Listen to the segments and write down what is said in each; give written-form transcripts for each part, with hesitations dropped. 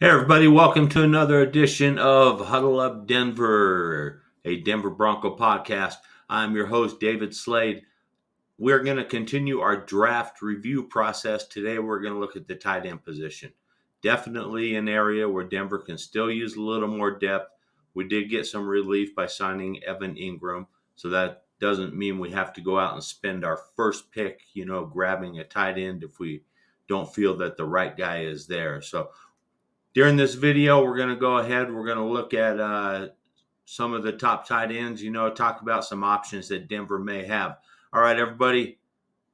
Hey, everybody, welcome to another edition of Huddle Up Denver, a Denver Bronco podcast. I'm your host, David Slade. We're going to continue our draft review process. Today, we're going to look at the tight end position. Definitely an area where Denver can still use a little more depth. We did get some relief by signing Evan Ingram, so that doesn't mean we have to go out and spend our first pick, grabbing a tight end if we don't feel that the right guy is there. So, during this video, we're going to go ahead. We're going to look at some of the top tight ends, talk about some options that Denver may have. All right, everybody,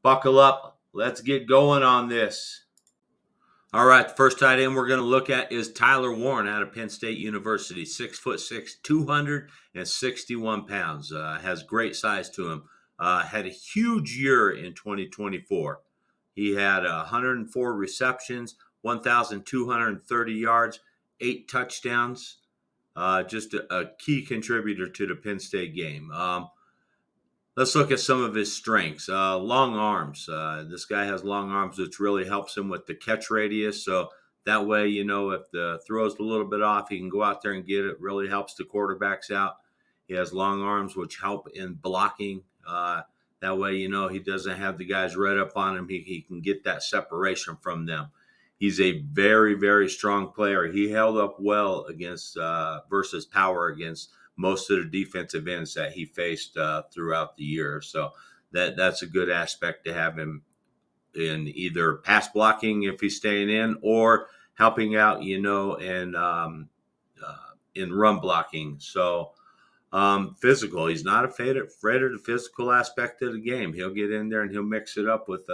buckle up. Let's get going on this. All right, the first tight end we're going to look at is Tyler Warren out of Penn State University. 6'6", 261 pounds. Has great size to him. Had a huge year in 2024. He had 104 receptions, 1,230 yards, 8 touchdowns. Just a key contributor to the Penn State game. Let's look at some of his strengths. Long arms. This guy has long arms, which really helps him with the catch radius. So that way, if the throw's a little bit off, he can go out there and get it. Really helps the quarterbacks out. He has long arms, which help in blocking. That way, he doesn't have the guys right up on him. He can get that separation from them. He's a very, very strong player. He held up well against versus power against most of the defensive ends that he faced throughout the year. So that's a good aspect to have him in either pass blocking if he's staying in or helping out, in run blocking. So physical. He's not afraid of the physical aspect of the game. He'll get in there and he'll mix it up with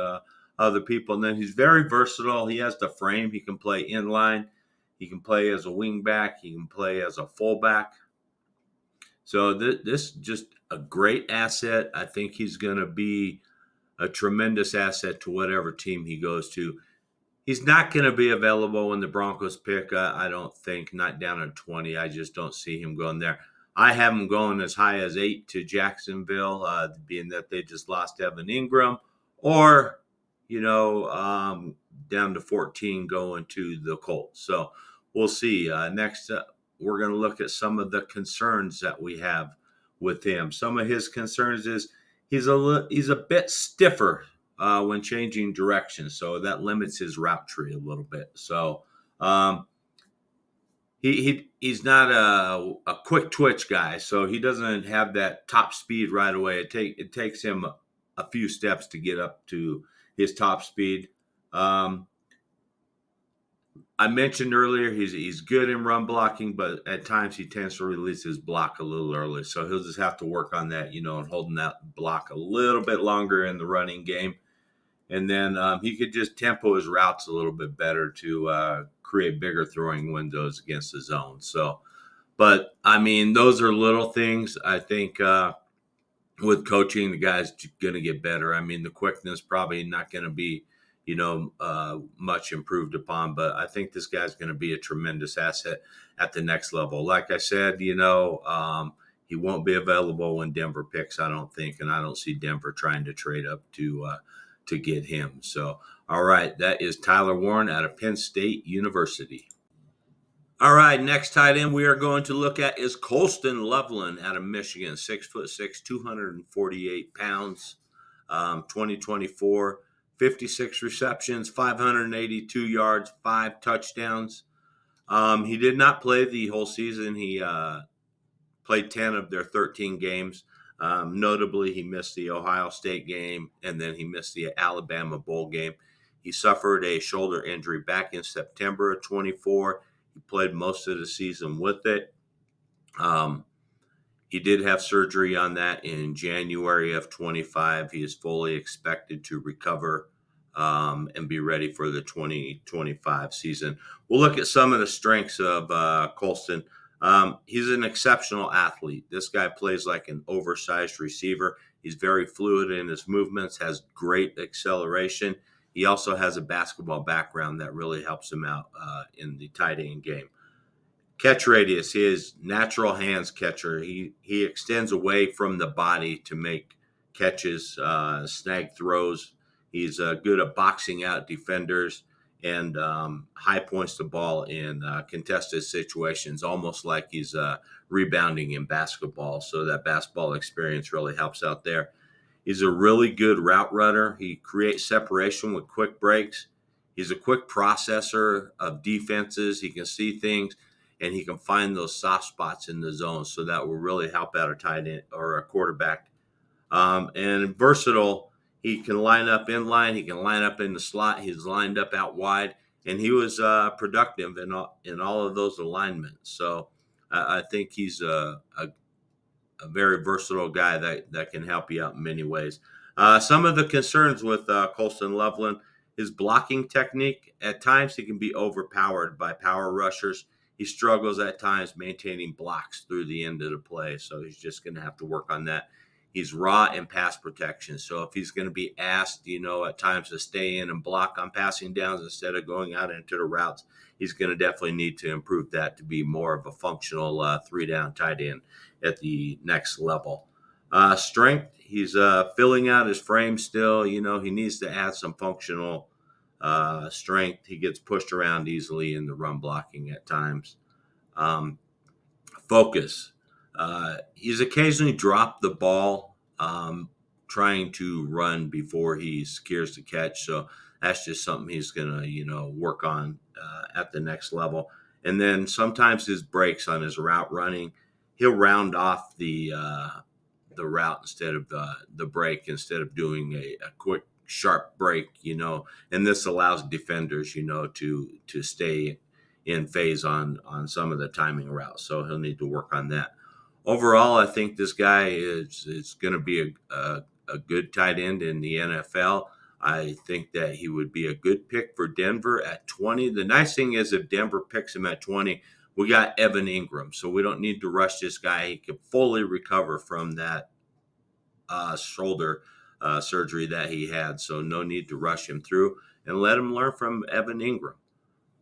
other people. And then he's very versatile. He has the frame. He can play inline. He can play as a wing back. He can play as a fullback. So this is just a great asset. I think he's going to be a tremendous asset to whatever team he goes to. He's not going to be available when the Broncos pick. I don't think, not down at 20. I just don't see him going there. I have him going as high as 8 to Jacksonville, being that they just lost Evan Ingram, or, down to 14 going to the Colts. So we'll see. Next up, we're going to look at some of the concerns that we have with him. Some of his concerns is he's a bit stiffer when changing direction, so that limits his route tree a little bit. So he's not a quick twitch guy, so he doesn't have that top speed right away. It takes him a few steps to get up to his top speed. I mentioned earlier he's good in run blocking, but at times he tends to release his block a little early. So he'll just have to work on that, and holding that block a little bit longer in the running game. And then he could just tempo his routes a little bit better to create bigger throwing windows against the zone. So, but I mean, those are little things. I think with coaching, the guy's going to get better. I mean, the quickness probably not going to be, much improved upon, but I think this guy's going to be a tremendous asset at the next level. Like I said, he won't be available when Denver picks, I don't think, and I don't see Denver trying to trade up to get him. So, all right, that is Tyler Warren out of Penn State University. All right, next tight end we are going to look at is Colston Loveland out of Michigan, 6'6", 248 pounds, 2024, 56 receptions, 582 yards, 5 touchdowns. He did not play the whole season. He played 10 of their 13 games. Notably, he missed the Ohio State game, and then he missed the Alabama Bowl game. He suffered a shoulder injury back in September of 24. He played most of the season with it. He did have surgery on that in January of 25. He is fully expected to recover and be ready for the 2025 season. We'll look at some of the strengths of Colston. He's an exceptional athlete. This guy plays like an oversized receiver. He's very fluid in his movements, has great acceleration. He also has a basketball background that really helps him out in the tight end game. Catch radius, his natural hands catcher. He extends away from the body to make catches, snag throws. He's good at boxing out defenders and high points the ball in contested situations, almost like he's rebounding in basketball. So that basketball experience really helps out there. He's a really good route runner. He creates separation with quick breaks. He's a quick processor of defenses. He can see things, and he can find those soft spots in the zone. So that will really help out a tight end or a quarterback. And versatile. He can line up in line. He can line up in the slot. He's lined up out wide, and he was productive in all of those alignments. So I think he's a very versatile guy that can help you out in many ways. Some of the concerns with Colston Loveland, his blocking technique. At times, he can be overpowered by power rushers. He struggles at times maintaining blocks through the end of the play, so he's just going to have to work on that. He's raw in pass protection, so if he's going to be asked, at times to stay in and block on passing downs instead of going out into the routes, he's going to definitely need to improve that to be more of a functional three-down tight end at the next level. Strength, he's filling out his frame still. He needs to add some functional strength. He gets pushed around easily in the run blocking at times. Focus. He's occasionally dropped the ball trying to run before he secures the catch. So that's just something he's going to, work on at the next level. And then sometimes his breaks on his route running, he'll round off the route instead of the break, instead of doing a quick sharp break, and this allows defenders, to stay in phase on some of the timing routes. So he'll need to work on that. Overall, I think this guy is going to be a good tight end in the NFL. I think that he would be a good pick for Denver at 20. The nice thing is, if Denver picks him at 20, we got Evan Ingram, so we don't need to rush this guy. He can fully recover from that shoulder surgery that he had, so no need to rush him through, and let him learn from Evan Ingram.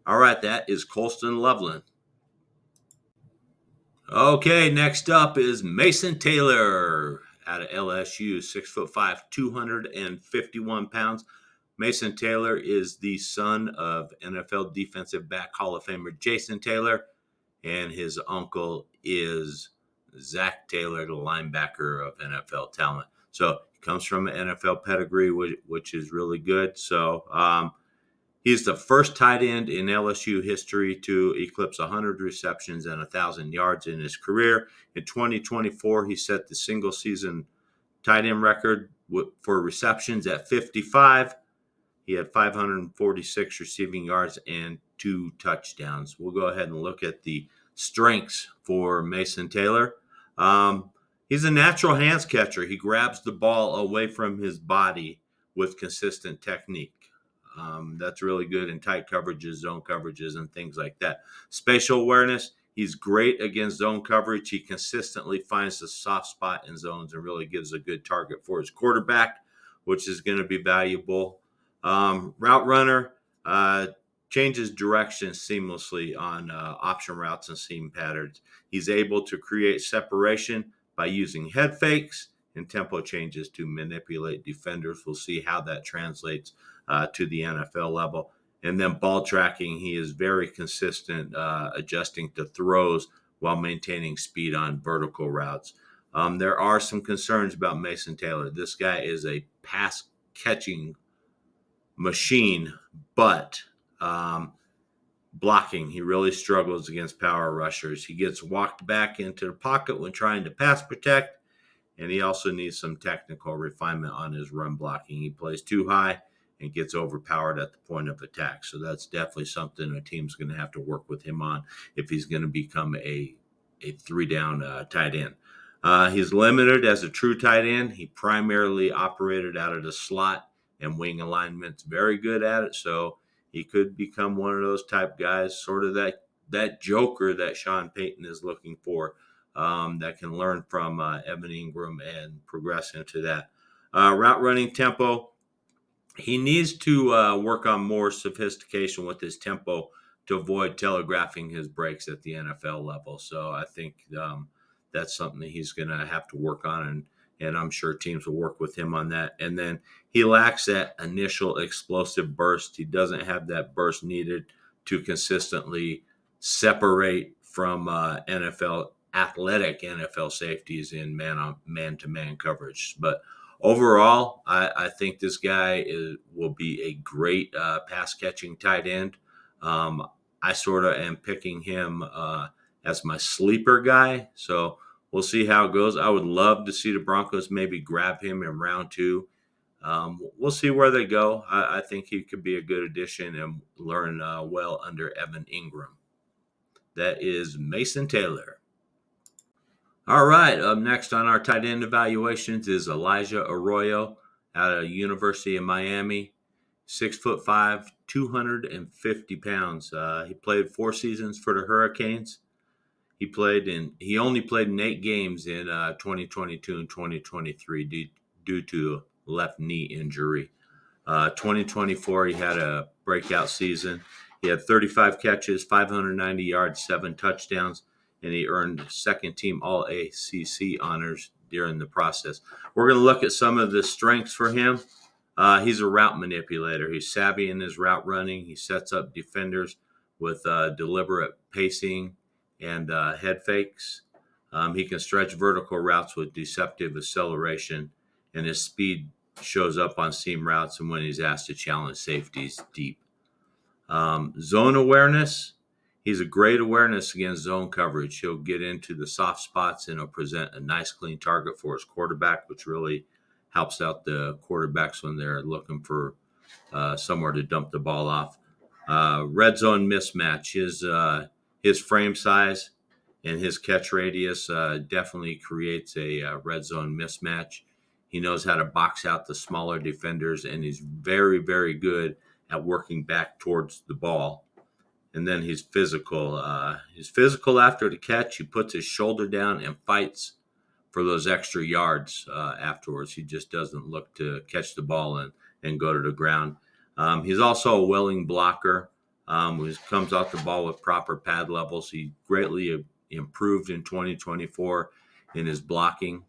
All right, that is Colston Loveland. Okay, next up is Mason Taylor out of LSU, 6'5", 251 pounds. Mason Taylor is the son of NFL defensive back Hall of Famer Jason Taylor, and his uncle is Zach Taylor, the linebacker of NFL talent. So he comes from an NFL pedigree, which is really good. So he's the first tight end in LSU history to eclipse 100 receptions and 1,000 yards in his career. In 2024, he set the single-season tight end record for receptions at 55. He had 546 receiving yards and 2 touchdowns. We'll go ahead and look at the strengths for Mason Taylor. He's a natural hands catcher. He grabs the ball away from his body with consistent technique. That's really good in tight coverages, zone coverages, and things like that. Spatial awareness, he's great against zone coverage. He consistently finds the soft spot in zones and really gives a good target for his quarterback, which is going to be valuable. Route runner, changes direction seamlessly on option routes and seam patterns. He's able to create separation by using head fakes and tempo changes to manipulate defenders. We'll see how that translates to the NFL level. And then ball tracking, he is very consistent, adjusting to throws while maintaining speed on vertical routes. There are some concerns about Mason Taylor. This guy is a pass catching machine, but blocking, he really struggles against power rushers. He gets walked back into the pocket when trying to pass protect, and he also needs some technical refinement on his run blocking. He plays too high and gets overpowered at the point of attack. So that's definitely something a team's going to have to work with him on if he's going to become a three-down tight end. He's limited as a true tight end. He primarily operated out of the slot and wing alignments, very good at it. So he could become one of those type guys, sort of that joker that Sean Payton is looking for, that can learn from Evan Ingram and progress into that. Route running tempo, he needs to work on more sophistication with his tempo to avoid telegraphing his breaks at the NFL level. So I think that's something that he's going to have to work on and I'm sure teams will work with him on that. And then he lacks that initial explosive burst. He doesn't have that burst needed to consistently separate from athletic NFL safeties in man-to-man coverage. But overall, I think this guy will be a great pass-catching tight end. I sort of am picking him as my sleeper guy. So we'll see how it goes. I would love to see the Broncos maybe grab him in round 2. We'll see where they go. I think he could be a good addition and learn well under Evan Ingram. That is Mason Taylor. All right, up next on our tight end evaluations is Elijah Arroyo out of University of Miami. 6'5", 250 pounds. He played 4 seasons for the Hurricanes. He only played in 8 games in 2022 and 2023 due to left knee injury. 2024, he had a breakout season. He had 35 catches, 590 yards, 7 touchdowns, and he earned second-team All-ACC honors during the process. We're going to look at some of the strengths for him. He's a route manipulator. He's savvy in his route running. He sets up defenders with deliberate pacing and head fakes. He can stretch vertical routes with deceptive acceleration, and his speed shows up on seam routes and when he's asked to challenge safeties deep. Zone awareness. He's a great awareness against zone coverage. He'll get into the soft spots and he'll present a nice, clean target for his quarterback, which really helps out the quarterbacks when they're looking for somewhere to dump the ball off. Red zone mismatch. His frame size and his catch radius definitely creates a red zone mismatch. He knows how to box out the smaller defenders, and he's very, very good at working back towards the ball. And then he's physical. He's physical after the catch. He puts his shoulder down and fights for those extra yards afterwards. He just doesn't look to catch the ball and go to the ground. He's also a willing blocker. He comes off the ball with proper pad levels. He greatly improved in 2024 in his blocking.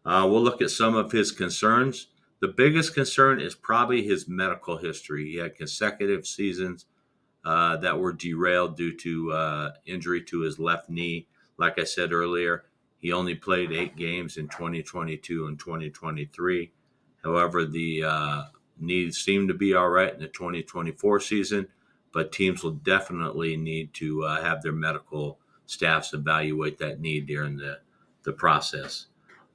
We'll look at some of his concerns. The biggest concern is probably his medical history. He had consecutive seasons that were derailed due to injury to his left knee. Like I said earlier, he only played 8 games in 2022 and 2023. However, the knee seemed to be all right in the 2024 season, but teams will definitely need to have their medical staffs evaluate that knee during the process.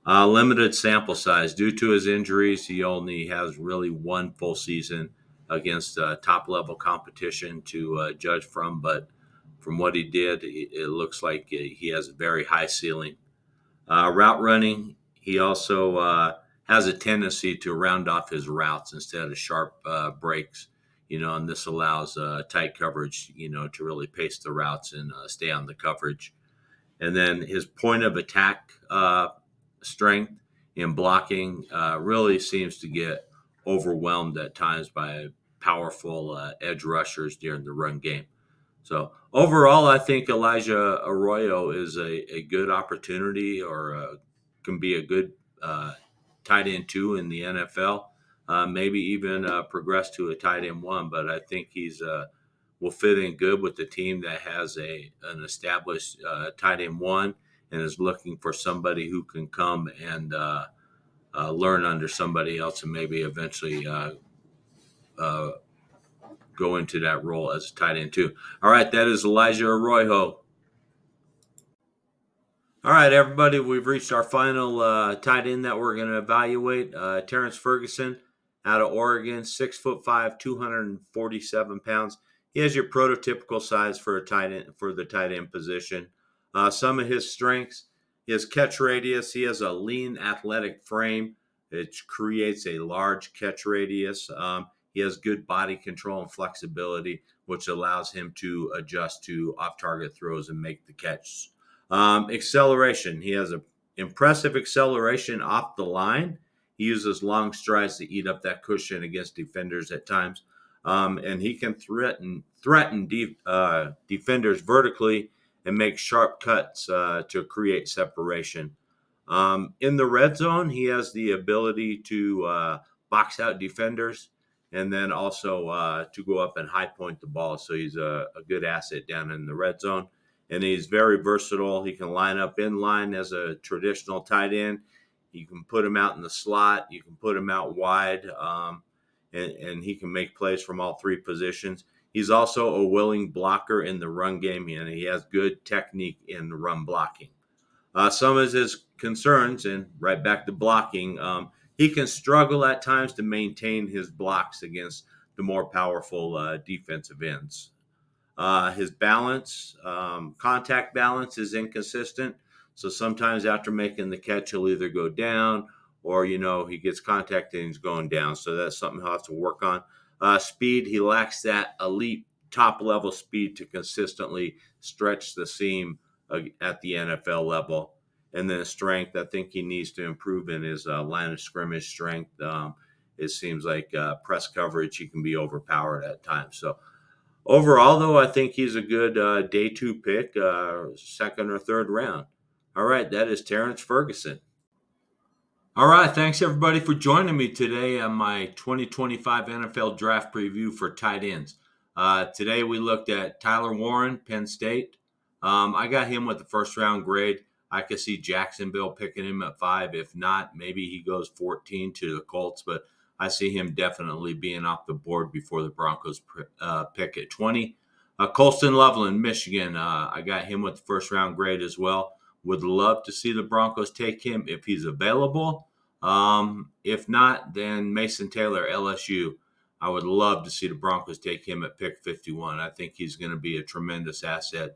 Limited sample size. Due to his injuries, he only has really 1 full season against top-level competition to judge from, but from what he did, it looks like he has a very high ceiling. Route running, he also has a tendency to round off his routes instead of sharp breaks, and this allows tight coverage, to really pace the routes and stay on the coverage. And then his point of attack strength in blocking really seems to get overwhelmed at times by powerful edge rushers during the run game. So overall, I think Elijah Arroyo is a good opportunity or can be a good tight end 2 in the NFL. Maybe even progress to a tight end 1, but I think he's will fit in good with the team that has an established tight end 1 and is looking for somebody who can come and learn under somebody else and maybe eventually go into that role as a tight end 2. All right, that is Elijah Arroyo. All right, everybody, we've reached our final tight end that we're going to evaluate. Terrence Ferguson out of Oregon, 6'5", 247 pounds. He has your prototypical size for a tight end for the tight end position. Some of his strengths: his catch radius. He has a lean, athletic frame. It creates a large catch radius. He has good body control and flexibility, which allows him to adjust to off-target throws and make the catch. Acceleration. He has an impressive acceleration off the line. He uses long strides to eat up that cushion against defenders at times. And he can threaten defenders vertically and make sharp cuts to create separation. In the red zone, he has the ability to box out defenders and then also to go up and high point the ball. So he's a good asset down in the red zone. And he's very versatile. He can line up in line as a traditional tight end. You can put him out in the slot. You can put him out wide. And he can make plays from all three positions. He's also a willing blocker in the run game, and he has good technique in the run blocking. Some of his concerns, and right back to blocking, he can struggle at times to maintain his blocks against the more powerful defensive ends. His balance, contact balance, is inconsistent. So sometimes after making the catch, he'll either go down or, he gets contact and he's going down. So that's something he'll have to work on. Speed, he lacks that elite top level speed to consistently stretch the seam at the NFL level. And then strength, I think he needs to improve in his line of scrimmage strength. It seems like press coverage, he can be overpowered at times. So overall, though, I think he's a good day two pick, second or third round. All right, that is Terrence Ferguson. All right, thanks everybody for joining me today on my 2025 NFL draft preview for tight ends. Today we looked at Tyler Warren, Penn State. I got him with the first round grade. I could see Jacksonville picking him at 5. If not, maybe he goes 14 to the Colts, but I see him definitely being off the board before the Broncos pick at 20. Colston Loveland, Michigan. I got him with the first round grade as well. Would love to see the Broncos take him if he's available. If not, then Mason Taylor, LSU. I would love to see the Broncos take him at pick 51. I think he's going to be a tremendous asset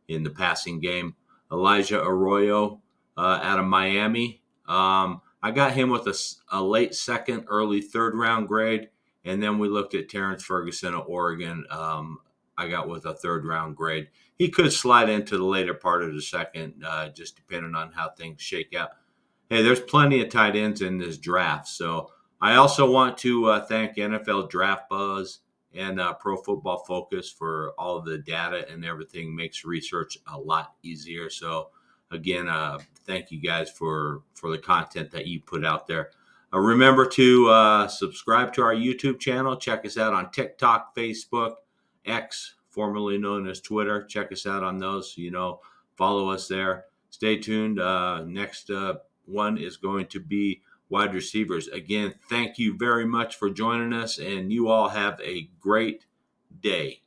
in the passing game. Elijah Arroyo out of Miami. I got him with a late second, early third round grade. And then we looked at Terrence Ferguson of Oregon. I got with a third round grade. He could slide into the later part of the second, just depending on how things shake out. Hey, there's plenty of tight ends in this draft. So I also want to thank NFL Draft Buzz and Pro Football Focus for all of the data and everything. Makes research a lot easier. So again, thank you guys for the content that you put out there. Remember to subscribe to our YouTube channel. Check us out on TikTok, Facebook, X, formerly known as Twitter. Check us out on those. Follow us there. Stay tuned. Next one is going to be wide receivers. Again, thank you very much for joining us, and you all have a great day.